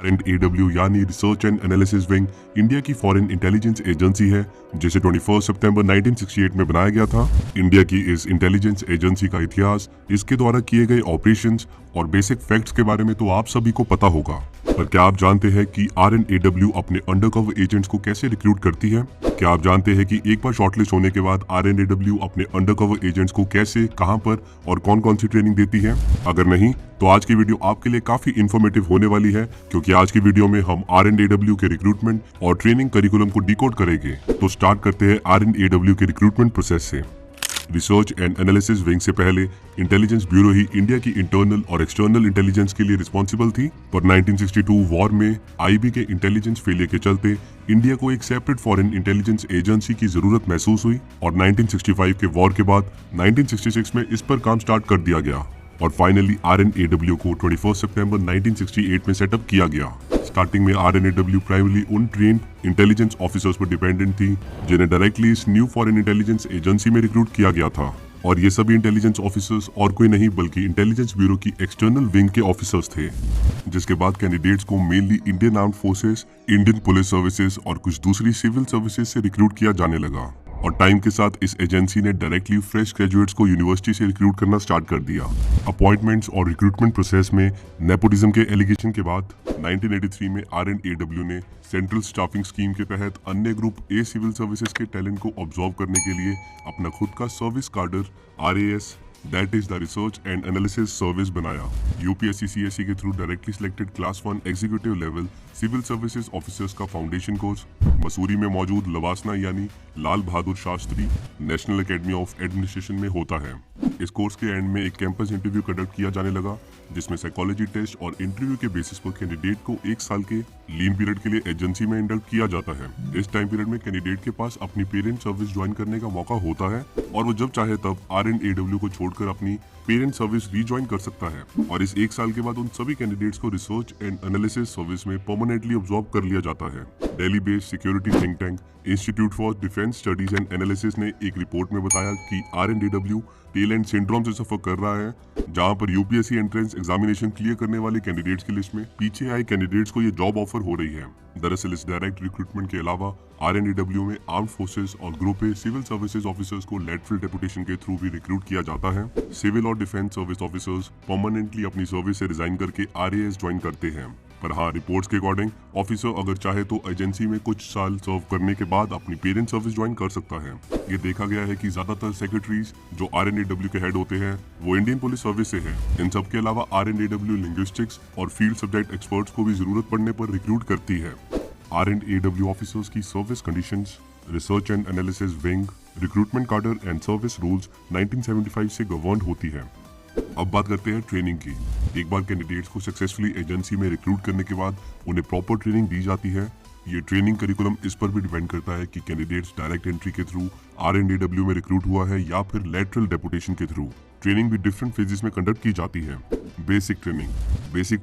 RNAW यानी research and analysis wing India की foreign intelligence agency है जिसे 21 सितंबर 1968 में बनाया गया था। इंडिया की इस इंटेलिजेंस एजेंसी का इतिहास, इसके द्वारा किए गए ऑपरेशंस और बेसिक फैक्ट्स के बारे में तो आप सभी को पता होगा, पर क्या आप जानते हैं कि RNAW अपने अंडरकवर एजेंट्स को कैसे रिक्रूट करती है? क्या आप जानते हैं कि एक बार शॉर्टलिस्ट होने के बाद RNAW अपने अंडरकवर एजेंट्स को कैसे, कहां पर और कौन कौन सी ट्रेनिंग देती है? अगर नहीं तो आज की वीडियो आपके लिए काफी इंफॉर्मेटिव होने वाली है, क्योंकि आज की वीडियो में हम RNAW के रिक्रूटमेंट और ट्रेनिंग करिकुलम को डिकोड करेंगे। तो स्टार्ट करते हैं RNAW के रिक्रूटमेंट प्रोसेस से। रिसर्च एंड एनालिसिस विंग से पहले इंटेलिजेंस ब्यूरो ही इंडिया की इंटरनल और एक्सटर्नल इंटेलिजेंस के लिए रिस्पॉन्सिबल थी, पर 1962 वॉर में आईबी के इंटेलिजेंस फेलियर के चलते इंडिया को एक सेपरेट फॉरेन इंटेलिजेंस एजेंसी की जरूरत महसूस हुई और 1965 के वॉर के बाद 1966 में इस पर काम स्टार्ट कर दिया गया और फाइनली RNAW को 21 सितंबर 1968 में सेटअप किया गया। स्टार्टिंग में RNAW प्राइमरी उन ट्रेन इंटेलिजेंस ऑफिसर्स पर डिपेंडेंट थी जिन्हें डायरेक्टली इस न्यू फॉरेन इंटेलिजेंस एजेंसी में रिक्रूट किया गया था, और ये सभी इंटेलिजेंस ऑफिसर्स और कोई नहीं बल्कि इंटेलिजेंस ब्यूरो की एक्सटर्नल विंग के ऑफिसर्स थे। जिसके बाद कैंडिडेट्स को mainly Indian armed forces, Indian police services और कुछ दूसरी सिविल सर्विसेज से रिक्रूट किया जाने लगा, और टाइम के साथ इस एजेंसी ने डायरेक्टली फ्रेश ग्रेजुएट्स को यूनिवर्सिटी से रिक्रूट करना स्टार्ट कर दिया। अपॉइंटमेंट्स और रिक्रूटमेंट प्रोसेस में नेपोटिज्म के एलिगेशन के बाद 1983 में RNAW ने सेंट्रल स्टाफिंग स्कीम के तहत अन्य ग्रुप ए सिविल सर्विसेज के टैलेंट को ऑब्जॉर्व करने के लिए अपना खुद का service cadre RAS, that is the research and analysis service बनाया। UPSC CSE के through directly selected class 1 executive level civil services officers का फाउंडेशन कोर्स मसूरी में मौजूद लवासना यानी Lal Bahadur Shastri national academy of administration में होता है। इस कोर्स के एंड में एक कैंपस इंटरव्यू कंडक्ट किया जाने लगा, जिसमें साइकोलॉजी टेस्ट और इंटरव्यू के बेसिस पर कैंडिडेट को 1 साल के लीन पीरियड के लिए एजेंसी में इंडल्ट किया जाता है। इस टाइम पीरियड में कैंडिडेट के पास अपनी पेरेंट सर्विस ज्वाइन करने का मौका होता है और वो जब चाहे तब RNAW को छोड़कर अपनी पेरेंट सर्विस रीज्वाइन कर सकता है, और इस 1 साल के बाद उन सभी कैंडिडेट्स को रिसर्च एंड एनालिसिस सर्विस में परमानेंटली ऑब्जॉर्व कर लिया जाता है। Delhi based security think tank institute for defence studies and analysis ने एक रिपोर्ट में बताया कि RNAW टेल एंड सिंड्रोम से सफर कर रहा है, जहां पर UPSC एंट्रेंस एग्जामिनेशन क्लियर करने वाले कैंडिडेट्स की लिस्ट में पीछे आए कैंडिडेट्स को ये जॉब ऑफर हो रही है। दरअसल इस डायरेक्ट रिक्रूटमेंट के अलावा RNAW में आर्म्ड फोर्सेस और group A civil services officers को लेटरल डेपुटेशन के थ्रू भी रिक्रूट किया जाता है। सिविल और डिफेंस सर्विस ऑफिसर्स परमानेंटली अपनी सर्विस से रिजाइन करके RAS ज्वाइन करते हैं, पर हाँ, रिपोर्ट्स के अकॉर्डिंग ऑफिसर अगर चाहे तो एजेंसी में कुछ साल सर्व करने के बाद अपनी पेरेंट सर्विस ज्वाइन कर सकता है। ये देखा गया है कि ज्यादातर सेक्रेटरीज जो RNAW के हेड होते हैं वो इंडियन पुलिस सर्विस से है। इन सब के अलावा RNAW लिंग्विस्टिक्स और फील्ड सब्जेक्ट एक्सपर्ट्स को भी जरूरत पड़ने पर रिक्रूट करती है। RNAW ऑफिसर्स की service conditions, research and analysis wing, recruitment कार्डर एंड सर्विस रूल्स 1975 से गवर्न होती है। अब बात करते हैं ट्रेनिंग की। एक बार कैंडिडेट्स को सक्सेसफुली एजेंसी में रिक्रूट करने के बाद उन्हें प्रॉपर ट्रेनिंग दी जाती है। ये ट्रेनिंग करिकुलम इस पर भी डिपेंड करता है कि कैंडिडेट्स डायरेक्ट एंट्री के थ्रू RNAW में रिक्रूट हुआ है या फिर लेटरल डेपुटेशन के थ्रू। ट्रेनिंग भी डिफरेंट फेजेस में कंडक्ट की जाती है। बेसिक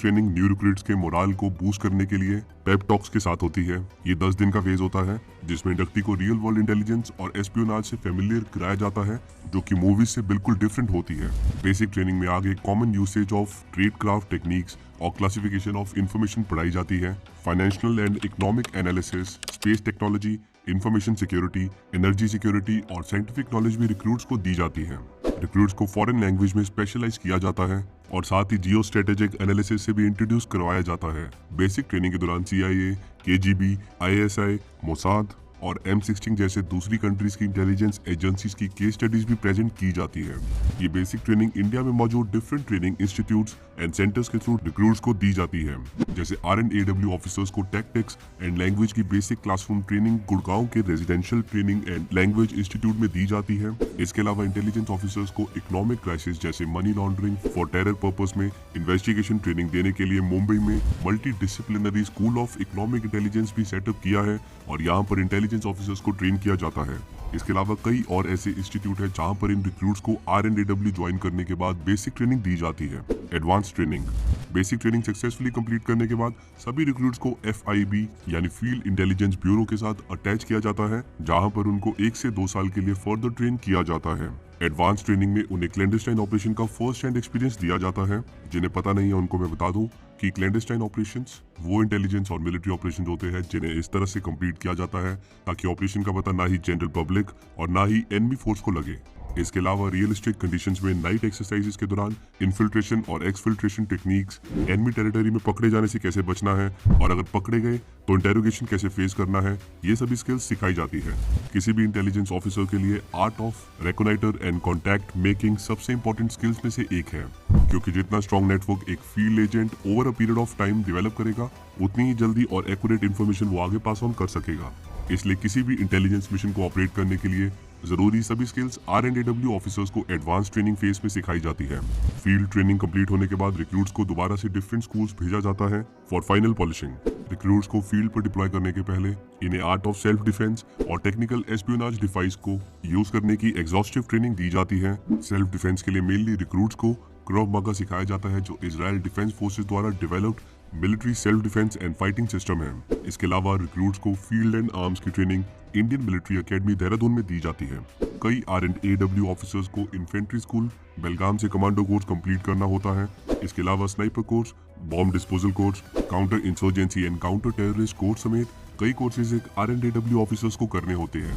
ट्रेनिंग न्यू रिक्रूट्स के मोराल को बूस्ट करने के लिए पेप टॉक्स के साथ होती है। ये 10 दिन का फेज होता है, जिसमें इंडक्टी को रियल वर्ल्ड इंटेलिजेंस और एस्पियोनाज से फेमिलियर कराया जाता है, जो कि मूवीज से बिल्कुल डिफरेंट होती है। बेसिक ट्रेनिंग में आगे common usage of trade craft techniques और क्लासिफिकेशन ऑफ इंफॉर्मेशन पढ़ाई जाती है। Financial and economic analysis, space technology, information security, energy security और साइंटिफिक नॉलेज भी रिक्रूट्स को दी जाती है। रिक्रूट्स को फॉरेन लैंग्वेज में स्पेशलाइज किया जाता है और साथ ही जियो स्ट्रेटेजिक एनालिसिस से भी इंट्रोड्यूस करवाया जाता है। बेसिक ट्रेनिंग के दौरान CIA, KGB, ISI, मोसाद और M16 जैसे दूसरी कंट्रीज की इंटेलिजेंस एजेंसीज की केस स्टडीज भी प्रेजेंट की जाती है। ये बेसिक ट्रेनिंग इंडिया में मौजूद different training institutes and centres के थ्रू रिक्रूट्स को दी जाती है। जैसे RNAW ऑफिसर्स को टैक्टिक्स एंड लैंग्वेज की बेसिक क्लासरूम ट्रेनिंग गुड़गांव के residential training and language institute में दी जाती है। इसके अलावा इंटेलिजेंस ऑफिसर्स को इकोनॉमिक क्राइसिस जैसे money laundering for terror purpose में इन्वेस्टिगेशन ट्रेनिंग देने के लिए मुंबई में multi disciplinary school of economic intelligence भी सेटअप किया है, और यहाँ पर इंटेलिजेंस ऑफिसर्स को ट्रेन किया जाता है। इसके अलावा कई और ऐसे इंस्टीट्यूट है जहाँ पर इन रिक्रूट्स को RNAW ज्वाइन करने के बाद बेसिक ट्रेनिंग दी जाती है। Advance training basic training successfully complete करने के बाद सभी रिक्रूट्स को FIB यानी फील्ड इंटेलिजेंस ब्यूरो के साथ अटैच किया जाता है, जहां पर उनको 1 से 2 साल के लिए फर्दर ट्रेन किया जाता है। एडवांस ट्रेनिंग में उन्हें क्लैंडस्टाइन ऑपरेशन का फर्स्ट हैंड एक्सपीरियंस दिया जाता है। जिन्हें पता नहीं है उनको मैं बता दूं कि क्लैंडस्टाइन ऑपरेशंस वो इंटेलिजेंस और मिलिट्री ऑपरेशन होते हैं जिन्हें इस तरह से कंप्लीट किया जाता है ताकि ऑपरेशन का पता ना ही जनरल पब्लिक और ना ही एनिमी फोर्स को लगे। इसके अलावा रियलिस्टिक कंडीशंस में नाइट एक्सरसाइजेस के दौरान इन्फिल्ट्रेशन और एक्सफिल्ट्रेशन टेक्निक्स, एनिमी टेरिटरी में पकड़े जाने से कैसे बचना है और अगर पकड़े गए तो इंटेरोगेशन कैसे फेस करना है, ये सभी स्किल्स सिखाई जाती है। किसी भी इंटेलिजेंस ऑफिसर के लिए art of reconnoitre and contact making सबसे इंपॉर्टेंट स्किल्स में से एक है, क्योंकि जितना स्ट्रॉन्ग नेटवर्क एक field agent over a period of time develop करेगा उतनी ही जल्दी और एक्यूरेट इन्फॉर्मेशन वो आगे पास ऑन कर सकेगा। इसलिए किसी भी इंटेलिजेंस मिशन को ऑपरेट करने के लिए जरूरी सभी स्किल्स RNAW ऑफिसर्स को एडवांस ट्रेनिंग फेज में सिखाई जाती है। फील्ड ट्रेनिंग कंप्लीट होने के बाद रिक्रूट्स को दोबारा से डिफरेंट स्कूल्स भेजा जाता है फॉर फाइनल पॉलिशिंग। रिक्रूट्स को फील्ड पर डिप्लॉय करने के पहले इन्हें आर्ट ऑफ सेल्फ डिफेंस और टेक्निकल एस्पियोनाज डिवाइस को यूज करने की एग्जॉस्टिव ट्रेनिंग दी जाती है। सेल्फ डिफेंस के लिए मेनली रिक्रूट्स को क्रॉव मागा सिखाया जाता है, जो इजराइल डिफेंस फोर्सेस द्वारा developed military self defence and fighting system है। इसके अलावा रिक्रूट्स को फील्ड एंड आर्म्स की training Indian military academy Dehradun में दी जाती है। कई RNAW ऑफिसर्स को इन्फेंट्री स्कूल बेलगाम से कमांडो कोर्स कंप्लीट करना होता है। इसके अलावा sniper course, bomb disposal course, counter insurgency and counter terrorist course समेत कई कोर्सेज एक RNAW ऑफिसर्स को करने होते हैं।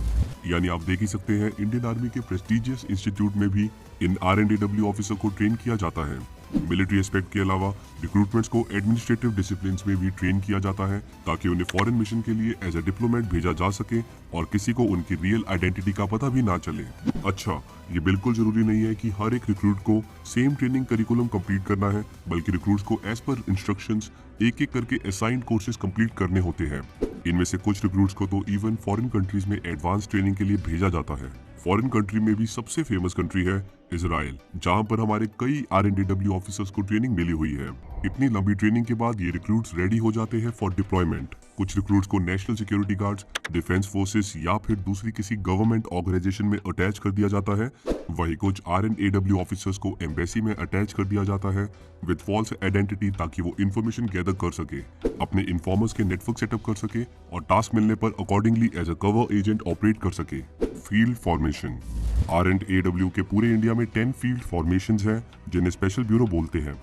यानी आप देख ही सकते हैं इंडियन आर्मी के प्रेस्टिजियस इंस्टीट्यूट में भी इन RNAW ऑफिसर को ट्रेन किया जाता है। मिलिट्री एस्पेक्ट के अलावा रिक्रूटमेंट्स को एडमिनिस्ट्रेटिव डिसिप्लिन में भी ट्रेन किया जाता है ताकि उन्हें फॉरेन मिशन के लिए एज ए डिप्लोमेट भेजा जा सके और किसी को उनकी रियल आइडेंटिटी का पता भी ना चले। अच्छा, ये बिल्कुल जरूरी नहीं है कि हर एक रिक्रूट को सेम ट्रेनिंग करिकुलम कंप्लीट करना है, बल्कि रिक्रूट्स को एज पर इंस्ट्रक्शंस एक एक करके असाइंड कोर्सेज कंप्लीट करने होते हैं। इनमें से कुछ रिक्रूट्स को तो इवन फॉरेन कंट्रीज में एडवांस ट्रेनिंग के लिए भेजा जाता है। फॉरेन कंट्री में भी सबसे फेमस कंट्री है इजराइल, जहां पर हमारे कई RNAW ऑफिसर्स को ट्रेनिंग मिली हुई है। इतनी लंबी ट्रेनिंग के बाद ये रिक्रूट्स रेडी हो जाते हैं फॉर डिप्लॉयमेंट। कुछ रिक्रूट्स को national security guards, defence forces या फिर दूसरी किसी गवर्नमेंट ऑर्गेनाइजेशन में अटैच कर दिया जाता है। वहीं कुछ RNAW ऑफिसर्स को एम्बेसी में अटैच कर दिया जाता है विद फॉल्स आइडेंटिटी, ताकि वो इन्फॉर्मेशन गैदर कर सके, अपने इन्फॉर्मर्स के नेटवर्क सेटअप कर सके और टास्क मिलने पर accordingly as a cover agent operate कर सके। Field formation. RNAW के पूरे इंडिया में 10 फील्ड फॉर्मेशंस हैं जिन्हें स्पेशल ब्यूरो बोलते हैं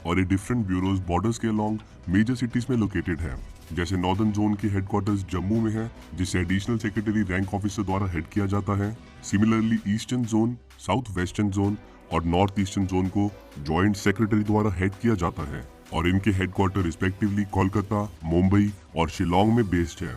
और ये डिफरेंट ब्यूरोज बॉर्डर्स के अलोंग मेजर सिटीज में लोकेटेड है। जैसे नॉर्दर्न जोन के हेडक्वार्टर्स जम्मू में है, जिसे एडिशनल सेक्रेटरी रैंक ऑफिसर द्वारा हेड किया जाता है। Similarly eastern zone, south western zone और नॉर्थ ईस्टर्न जोन को जॉइंट सेक्रेटरी द्वारा हेड किया जाता है और इनके हेडक्वार्टर रिस्पेक्टिवली कोलकाता, मुंबई और शिलोंग में बेस्ड है।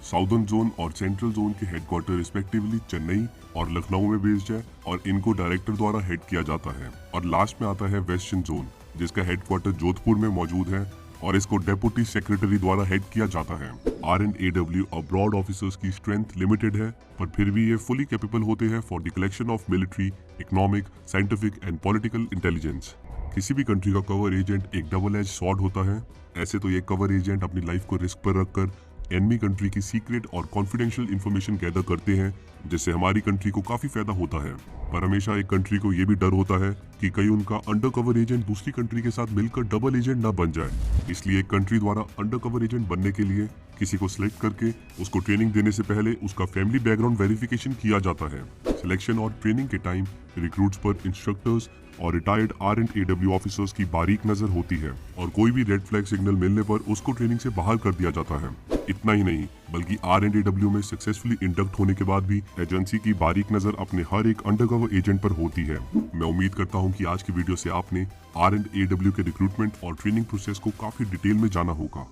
साउदर्न जोन और सेंट्रल जोन के हेडक्वार्टर रिस्पेक्टिवली चेन्नई और लखनऊ में बेस्ड है और इनको डायरेक्टर द्वारा हेड किया जाता है। और लास्ट में आता है वेस्टर्न जोन, जिसका हेडक्वार्टर जोधपुर में मौजूद है और इसको डेप्यूटी सेक्रेटरी द्वारा हेड किया जाता है। RNAW अब्रॉड ऑफिसर्स की स्ट्रेंथ लिमिटेड है, पर फिर भी ये फुली कैपेबल होते हैं for the collection of military, economic, scientific and political intelligence. किसी भी कंट्री का कवर एजेंट एक डबल एज स्वॉर्ड होता है। ऐसे तो ये कवर एजेंट अपनी लाइफ को रिस्क पर रखकर एनिमी कंट्री की सीक्रेट और कॉन्फिडेंशियल इंफॉर्मेशन गैदर करते हैं, जिससे हमारी कंट्री को काफी फायदा होता है। पर हमेशा एक कंट्री को ये भी डर होता है कि कहीं उनका अंडर कवर एजेंट दूसरी कंट्री के साथ मिलकर डबल एजेंट ना बन जाए। इसलिए एक कंट्री द्वारा अंडर कवर एजेंट बनने के लिए किसी को सिलेक्ट करके उसको ट्रेनिंग देने से पहले उसका फैमिली बैकग्राउंड वेरिफिकेशन किया जाता है। सिलेक्शन और ट्रेनिंग के टाइम रिक्रूट्स पर इंस्ट्रक्टर्स और रिटायर्ड RNAW ऑफिसर्स की बारीक नजर होती है और कोई भी रेड फ्लैग सिग्नल मिलने पर उसको ट्रेनिंग से बाहर कर दिया जाता है। इतना ही नहीं, बल्कि RNAW में सक्सेसफुली इंडक्ट होने के बाद भी एजेंसी की बारीक नजर अपने हर एक अंडरकवर एजेंट पर होती है। मैं उम्मीद करता हूं कि आज की वीडियो से आपने RNAW के रिक्रूटमेंट और ट्रेनिंग प्रोसेस को काफी डिटेल में जाना होगा।